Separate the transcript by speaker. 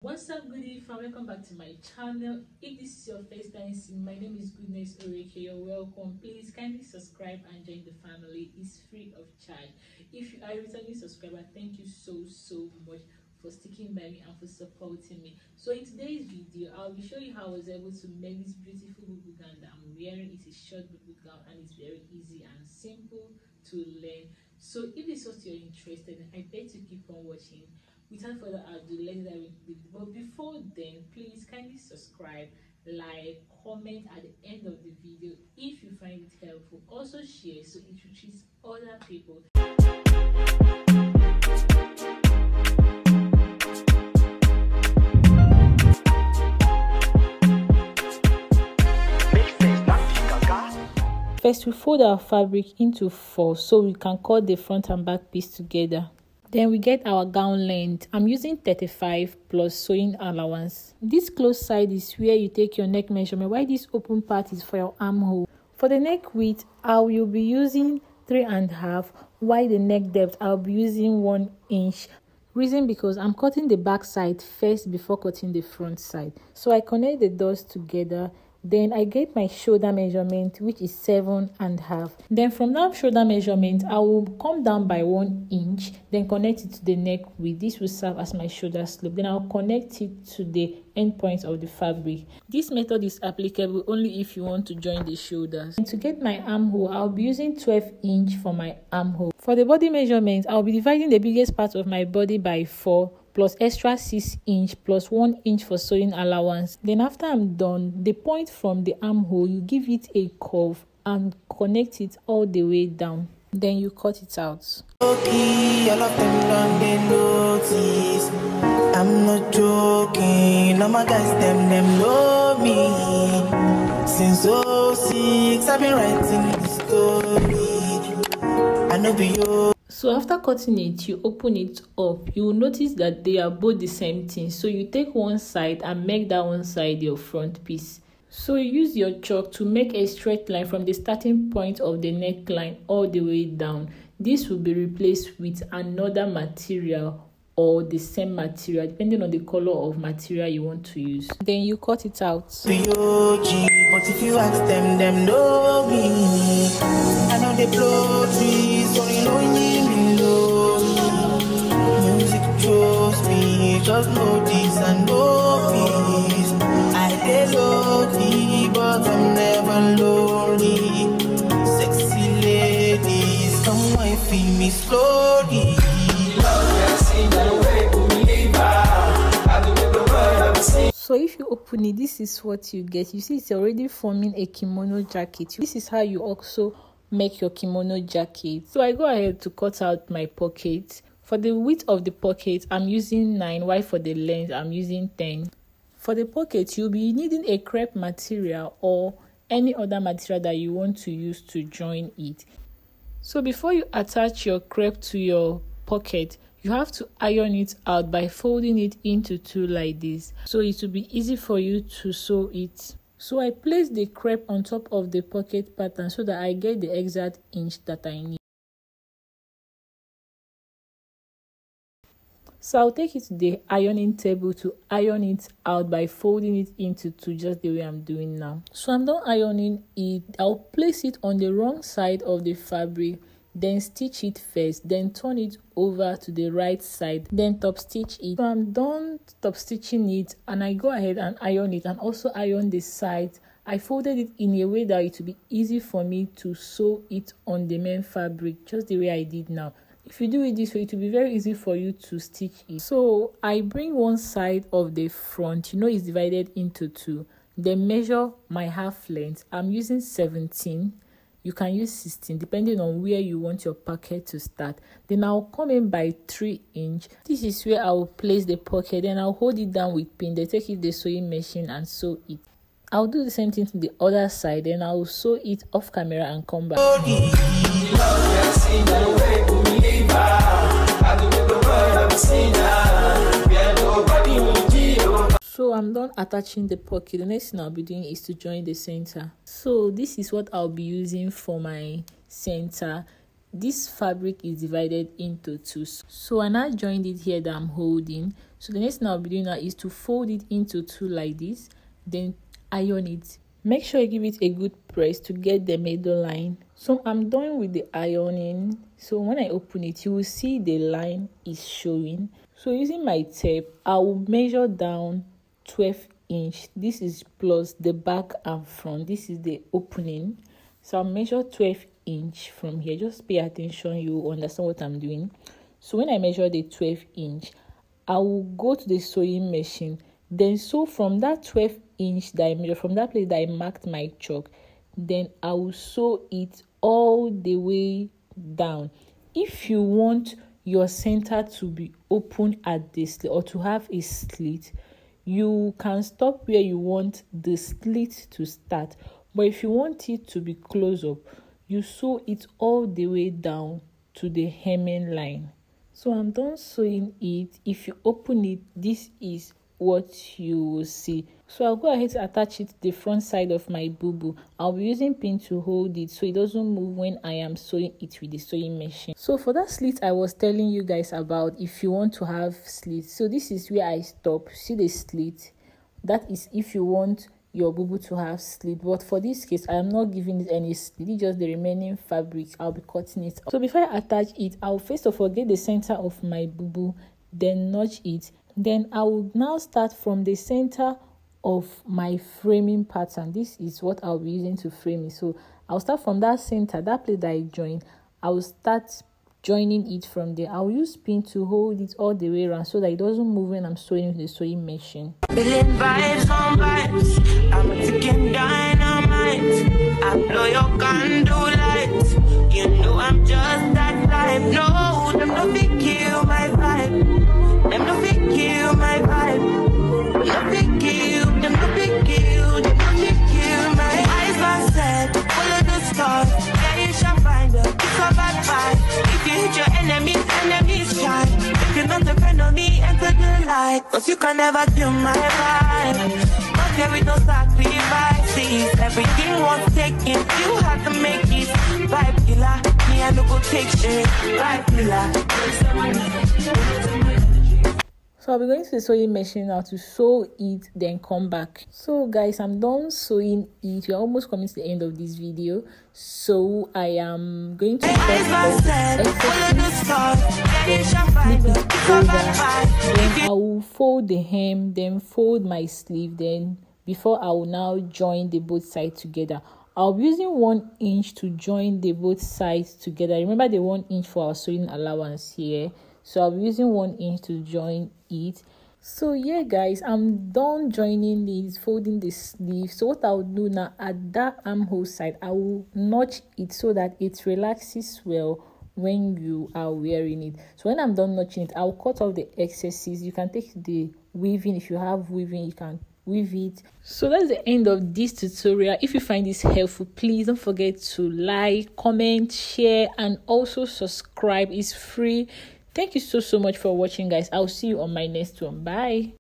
Speaker 1: What's up, Goody Fam? Welcome back to my channel. If this is your first time seeing, my name is xᴏxᴏ. You're welcome. Please kindly subscribe and join the family. It's free of charge. If you are a returning subscriber, thank you so much for sticking by me and for supporting me. So in today's video, I'll be showing you how I was able to make this beautiful bubu gown that I'm wearing. It's a short bubu gown and it's very easy and simple to learn. So if this is what you're interested in, I beg to keep on watching. Without further ado, let's dive into the video. But before then, please kindly subscribe, like, comment at the end of the video if you find it helpful. Also share so it reaches other people. First, we fold our fabric into 4 so we can cut the front and back piece together. Then we get our gown length. I'm using 35 plus sewing allowance. This close side is where you take your neck measurement, while this open part is for your armhole. For the neck width, I will be using 3.5, while the neck depth I'll be using 1 inch. Reason because I'm cutting the back side first before cutting the front side. So I connect the dots together. Then I get my shoulder measurement, which is 7.5. Then from that shoulder measurement, I will come down by 1 inch, then connect it to the neck width. This will serve as my shoulder slope. Then I'll connect it to the end point of the fabric. This method is applicable only if you want to join the shoulders. And to get my armhole, I'll be using 12 inch for my armhole. For the body measurement, I'll be dividing the biggest part of my body by 4. Plus extra 6 inch plus 1 inch for sewing allowance. Then after I'm done, the point from the armhole, you give it a curve and connect it all the way down. Then you cut it out.
Speaker 2: Okay, all of them done they notice. I'm not joking. All my guys them know me. Since 06, I've been writing this story. I know be you.
Speaker 1: So after cutting it, you open it up. You will notice that they are both the same thing. So you take one side and make that one side your front piece. So you use your chalk to make a straight line from the starting point of the neckline all the way down. This will be replaced with another material or the same material depending on the color of material you want to use. Then you cut it out.
Speaker 2: But if you ask them know me. I know they blow trees, so you know me know. Music chose me, just know this and know peace. I dey lonely, but I'm never lonely. Sexy ladies, come and feel me slowly.
Speaker 1: So if you open it, this is what you get. You see it's already forming a kimono jacket. This is how you also make your kimono jacket. So I go ahead to cut out my pocket. For the width of the pocket, I'm using 9, while for the length, I'm using 10. For the pocket, you'll be needing a crepe material or any other material that you want to use to join it. So before you attach your crepe to your pocket, you have to iron it out by folding it into 2 like this, so it will be easy for you to sew it. So I place the crepe on top of the pocket pattern so that I get the exact inch that I need. So I'll take it to the ironing table to iron it out by folding it into 2, just the way I'm doing now. So I'm done ironing it. I'll place it on the wrong side of the fabric, then stitch it first, then turn it over to the right side, then top stitch it. So I'm done top stitching it, and I go ahead and iron it and also iron the sides. I folded it in a way that it will be easy for me to sew it on the main fabric, just the way I did now. If you do it this way, it will be very easy for you to stitch it. So I bring one side of the front, it's divided into 2, then measure my half length. I'm using 17. You can use 16 depending on where you want your pocket to start. Then I'll come in by 3 inch. This is where I will place the pocket. Then I'll hold it down with pin. Then take it to the sewing machine and sew it. I'll do the same thing to the other side. Then I'll sew it off camera and come back. So I'm done attaching the pocket. The next thing I'll be doing is to join the center. So this is what I'll be using for my center. this fabric is divided into two. So I now joined it here that I'm holding. So the next thing I'll be doing now is to fold it into two like this, then iron it. Make sure you give it a good press to get the middle line. So I'm done with the ironing. So when I open it, you will see the line is showing. So using my tape, I will measure down 12 inch. This is plus the back and front. This is the opening. So I'll measure 12 inch from here. Just pay attention, you understand what I'm doing. So when I measure the 12 inch, I will go to the sewing machine. Then sew from that 12 inch that I measure, from that place that I marked my chalk, then I will sew it all the way down. If you want your center to be open at this slit or to have a slit, you can stop where you want the slit to start. But if you want it to be close up, you sew it all the way down to the hemming line. So I'm done sewing it. If you open it, this is what you will see. So I'll go ahead to attach it to the front side of my bubu. I'll be using pin to hold it so it doesn't move when I am sewing it with the sewing machine. So for that slit I was telling you guys about, if you want to have slits, so this is where I stop. See the slit? That is if you want your bubu to have slit. But for this case, I am not giving it any slit. It's just the remaining fabric. I'll be cutting it off. So before I attach it, I'll first of all get the center of my bubu, then notch it. Then I will now start from the center of my framing pattern. This is what I'll be using to frame it. So I'll start from that center, that place that I joined. I will start joining it from there. I'll use pin to hold it all the way around so that it doesn't move when I'm sewing with the sewing machine.
Speaker 2: Vibes on vibes. I'm a ticking dynamite. I blow your candle light. You know I'm just that type. No, them no fit kill my vibe. Them no fit kill my vibe. No fit kill. Them no fit kill. Them no fit kill my eyes. My set full of the stars. Yeah, you shall find her. It's a bad vibe. If you hit your enemies shine. If you're not a friend of me, enter the light. Cause you can never kill my vibe. But there is no sacrifices. Everything was taken. You have to make it. Vibe killer. Me I no go take shit. Vibe killer.
Speaker 1: So I'll be going to the sewing machine now to sew it, then come back. So guys, I'm done sewing it. We're almost coming to the end of this video. So I am going to cut off excesses, then flip it over. Then I will fold the hem, then fold my sleeve. Then before I will now join the both sides together. I'll be using 1 inch to join the both sides together. Remember the 1 inch for our sewing allowance here. So I'll be using 1 inch to join it. So yeah guys, I'm done joining this, folding the sleeve. So what I'll do now, at that armhole side, I will notch it so that it relaxes well when you are wearing it. So when I'm done notching it, I'll cut off the excesses. You can take the weaving. If you have weaving, you can weave it. So that's the end of this tutorial. If you find this helpful, please don't forget to like, comment, share, and also subscribe. It's free. Thank you so much for watching, guys. I'll see you on my next one. Bye.